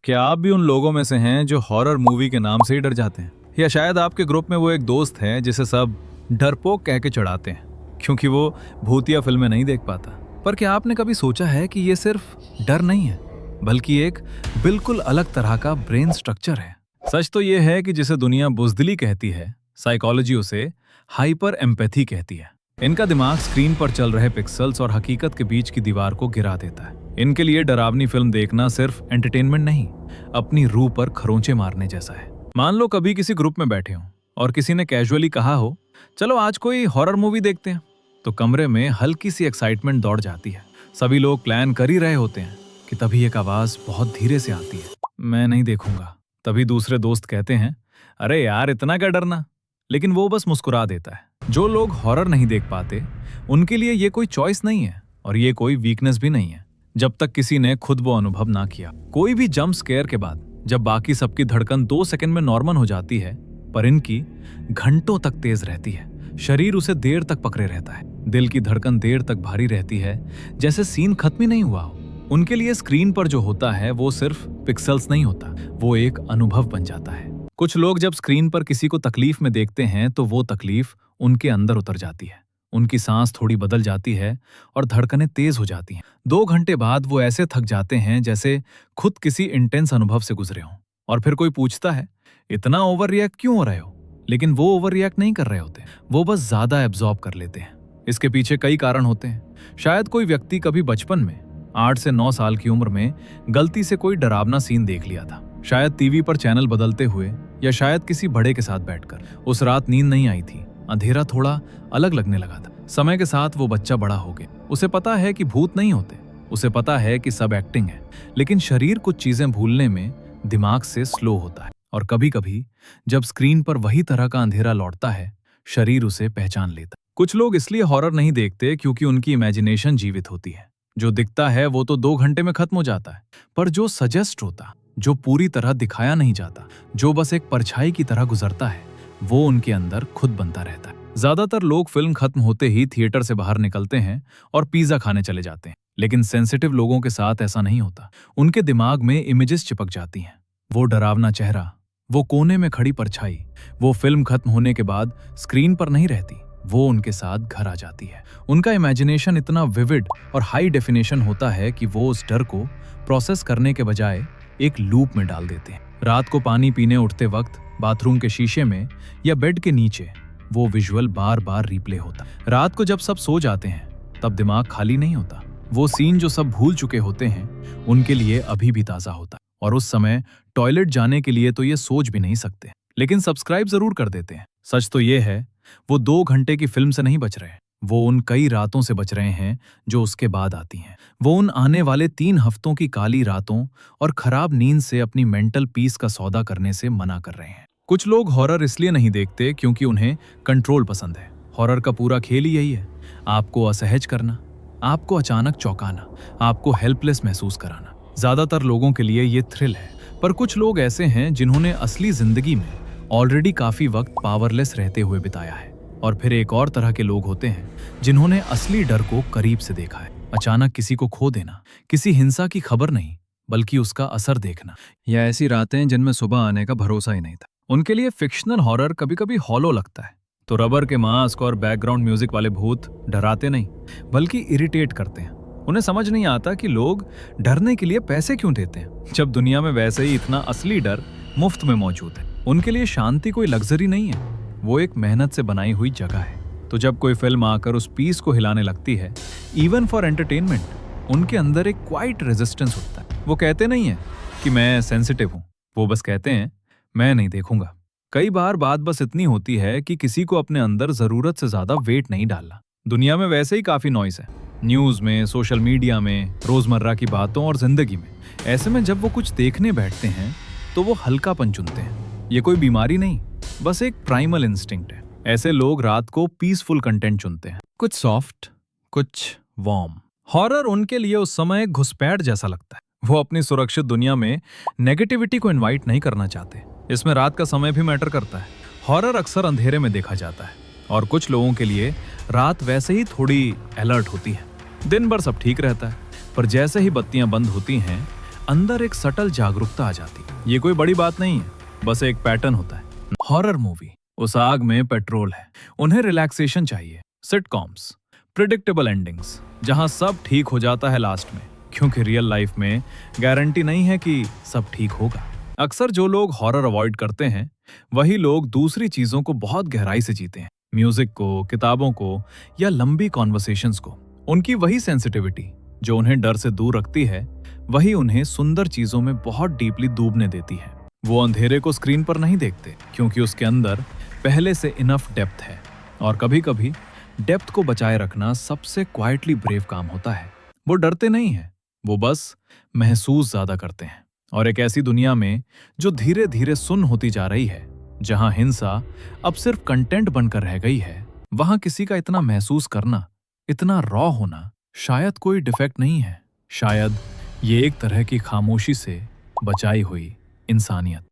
क्या आप भी उन लोगों में से हैं जो हॉरर मूवी के नाम से ही डर जाते हैं? या शायद आपके ग्रुप में वो एक दोस्त है जिसे सब डरपोक कह के चढ़ाते हैं क्योंकि वो भूतिया फिल्में नहीं देख पाता। पर क्या आपने कभी सोचा है कि ये सिर्फ डर नहीं है बल्कि एक बिल्कुल अलग तरह का ब्रेन स्ट्रक्चर है। सच तो ये है कि जिसे दुनिया बुज़दिली कहती है, साइकोलॉजी उसे हाइपर एम्पैथी कहती है। इनका दिमाग स्क्रीन पर चल रहे पिक्सेल्स और हकीकत के बीच की दीवार को गिरा देता है। इनके लिए डरावनी फिल्म देखना सिर्फ एंटरटेनमेंट नहीं, अपनी रूह पर खरोंचे मारने जैसा है। मान लो कभी किसी ग्रुप में बैठे हो और किसी ने कैजुअली कहा हो, चलो आज कोई हॉरर मूवी देखते हैं, तो कमरे में हल्की सी एक्साइटमेंट दौड़ जाती है। सभी लोग प्लान कर ही रहे होते हैं कि तभी एक आवाज बहुत धीरे से आती है, मैं नहीं देखूंगा। तभी दूसरे दोस्त कहते हैं, अरे यार इतना क्या डरना, लेकिन वो बस मुस्कुरा देता है। जो लोग हॉरर नहीं देख पाते उनके लिए ये कोई चॉइस नहीं है और ये कोई वीकनेस भी नहीं है, जब तक किसी ने खुद वो अनुभव ना किया। कोई भी जंप स्केयर के बाद जब बाकी सबकी धड़कन 2 सेकंड में नॉर्मल हो जाती है, पर इनकी घंटों तक तेज रहती है। शरीर उसे देर तक पकड़े रहता है, दिल की धड़कन देर तक भारी रहती है, जैसे सीन खत्म ही नहीं हुआ हो। उनके लिए स्क्रीन पर जो होता है वो सिर्फ पिक्सेल्स नहीं होता, वो एक अनुभव बन जाता है। कुछ लोग जब स्क्रीन पर किसी को तकलीफ में देखते हैं तो वो तकलीफ उनके अंदर उतर जाती है, उनकी सांस थोड़ी बदल जाती है और धड़कनें तेज हो जाती हैं। 2 घंटे बाद वो ऐसे थक जाते हैं जैसे खुद किसी इंटेंस अनुभव से गुजरे हों। और फिर कोई पूछता है, इतना ओवर रिएक्ट क्यों हो रहे हो? लेकिन वो ओवर रिएक्ट नहीं कर रहे होते, वो बस ज्यादा एब्जॉर्ब कर लेते हैं। इसके पीछे कई कारण होते हैं। शायद कोई व्यक्ति कभी बचपन में 8 से 9 साल की उम्र में गलती से कोई डरावना सीन देख लिया था, शायद टीवी पर चैनल बदलते हुए, या शायद किसी बड़े के साथ बैठकर। उस रात नींद नहीं आई थी, अंधेरा थोड़ा अलग लगने लगा था। समय के साथ वो बच्चा बड़ा हो गया, उसे पता है कि भूत नहीं होते, उसे पता है कि सब एक्टिंग है, लेकिन शरीर कुछ चीजें भूलने में दिमाग से स्लो होता है। और कभी कभी जब स्क्रीन पर वही तरह का अंधेरा लौटता है, शरीर उसे पहचान लेता है। कुछ लोग इसलिए हॉरर नहीं देखते क्योंकि उनकी इमेजिनेशन जीवित होती है। जो दिखता है वो तो 2 घंटे में खत्म हो जाता है, पर जो सजेस्ट होता, जो पूरी तरह दिखाया नहीं जाता, जो बस एक परछाई की तरह गुजरता है, वो उनके अंदर खुद बनता रहता है। ज्यादातर लोग फिल्म खत्म होते ही थिएटर से बाहर निकलते हैं और पिज्जा खाने चले जाते हैं, लेकिन सेंसिटिव लोगों के साथ ऐसा नहीं होता। उनके दिमाग में इमेजेस चिपक जाती हैं। वो डरावना चेहरा, वो कोने में खड़ी परछाई, वो फिल्म खत्म होने के बाद स्क्रीन पर नहीं रहती, वो उनके साथ घर आ जाती है। उनका इमेजिनेशन इतना विविड और हाई डेफिनेशन होता है कि वो उस डर को प्रोसेस करने के बजाय एक लूप में डाल देते हैं। रात को पानी पीने उठते वक्त बाथरूम के शीशे में या बेड के नीचे वो विजुअल बार बार रिप्ले होता। रात को जब सब सो जाते हैं तब दिमाग खाली नहीं होता, वो सीन जो सब भूल चुके होते हैं उनके लिए अभी भी ताजा होता है। और उस समय टॉयलेट जाने के लिए तो ये सोच भी नहीं सकते, लेकिन सब्सक्राइब जरूर कर देते हैं। सच तो ये है, वो 2 घंटे की फिल्म से नहीं बच रहे, वो उन कई रातों से बच रहे हैं जो उसके बाद आती हैं। वो उन आने वाले 3 हफ्तों की काली रातों और खराब नींद से अपनी मेंटल पीस का सौदा करने से मना कर रहे हैं। कुछ लोग हॉरर इसलिए नहीं देखते क्योंकि उन्हें कंट्रोल पसंद है। हॉरर का पूरा खेल ही यही है, आपको असहज करना, आपको अचानक चौंकाना, आपको हेल्पलेस महसूस कराना। ज्यादातर लोगों के लिए ये थ्रिल है, पर कुछ लोग ऐसे हैं जिन्होंने असली जिंदगी में ऑलरेडी काफी वक्त पावरलेस रहते हुए बिताया है। और फिर एक और तरह के लोग होते हैं जिन्होंने असली डर को करीब से देखा है। अचानक किसी को खो देना, किसी हिंसा की खबर नहीं बल्कि उसका असर देखना, या ऐसी रातें जिनमें सुबह आने का भरोसा ही नहीं था। उनके लिए फिक्शनल हॉरर कभी कभी हॉलो लगता है। तो रबर के मास्क और बैकग्राउंड म्यूजिक वाले भूत डराते नहीं बल्कि इरिटेट करते हैं। उन्हें समझ नहीं आता कि लोग डरने के लिए पैसे क्यों देते हैं जब दुनिया में वैसे ही इतना असली डर मुफ्त में मौजूद है। उनके लिए शांति कोई लग्जरी नहीं है, वो एक मेहनत से बनाई हुई जगह है। तो जब कोई फिल्म आकर उस पीस को हिलाने लगती है, इवन फॉर एंटरटेनमेंट, उनके अंदर एक क्वाइट रेजिस्टेंस होता है। वो कहते नहीं है कि मैं सेंसिटिव हूं, वो बस कहते हैं मैं नहीं देखूंगा। कई बार बात बस इतनी होती है कि किसी को अपने अंदर जरूरत से ज्यादा वेट नहीं डालना। दुनिया में वैसे ही काफी नॉइस है, न्यूज में, सोशल मीडिया में, रोजमर्रा की बातों और जिंदगी में। ऐसे में जब वो कुछ देखने बैठते हैं तो वो हल्कापन चुनते हैं। ये कोई बीमारी नहीं, बस एक प्राइमल इंस्टिंक्ट है। ऐसे लोग रात को पीसफुल कंटेंट चुनते हैं, कुछ सॉफ्ट, कुछ वार्म। हॉरर उनके लिए उस समय घुसपैठ जैसा लगता है। वो अपनी सुरक्षित दुनिया में नेगेटिविटी को इनवाइट नहीं करना चाहते। इसमें रात का समय भी मैटर करता है। हॉरर अक्सर अंधेरे में देखा जाता है और कुछ लोगों के लिए रात वैसे ही थोड़ी अलर्ट होती है। दिन भर सब ठीक रहता है, पर जैसे ही बत्तियां बंद होती हैं, अंदर एक सटल जागरूकता आ जाती। ये कोई बड़ी बात नहीं है, बस एक पैटर्न होता है। हॉरर मूवी उस आग में पेट्रोल है। उन्हें रिलैक्सेशन चाहिए। सिटकॉम्स, प्रिडिक्टेबल एंडिंग्स, जहां सब ठीक हो जाता है लास्ट में, क्योंकि रियल लाइफ में गारंटी नहीं है कि सब ठीक होगा। अक्सर जो लोग हॉरर अवॉइड करते हैं वही लोग दूसरी चीजों को बहुत गहराई से जीते हैं। म्यूजिक को, किताबों को या लंबी कॉन्वर्सेशंस को। उनकी वही सेंसिटिविटी जो उन्हें डर से दूर रखती है, वही उन्हें सुंदर चीजों में बहुत डीपली डूबने देती है। वो अंधेरे को स्क्रीन पर नहीं देखते क्योंकि उसके अंदर पहले से इनफ डेप्थ है। और कभी कभी डेप्थ को बचाए रखना सबसे क्वाइटली ब्रेव काम होता है। वो डरते नहीं हैं, वो बस महसूस ज्यादा करते हैं। और एक ऐसी दुनिया में जो धीरे धीरे सुन्न होती जा रही है, जहां हिंसा अब सिर्फ कंटेंट बनकर रह गई है, वहां किसी का इतना महसूस करना, इतना रॉ होना शायद कोई डिफेक्ट नहीं है। शायद ये एक तरह की खामोशी से बचाई हुई इंसानियत।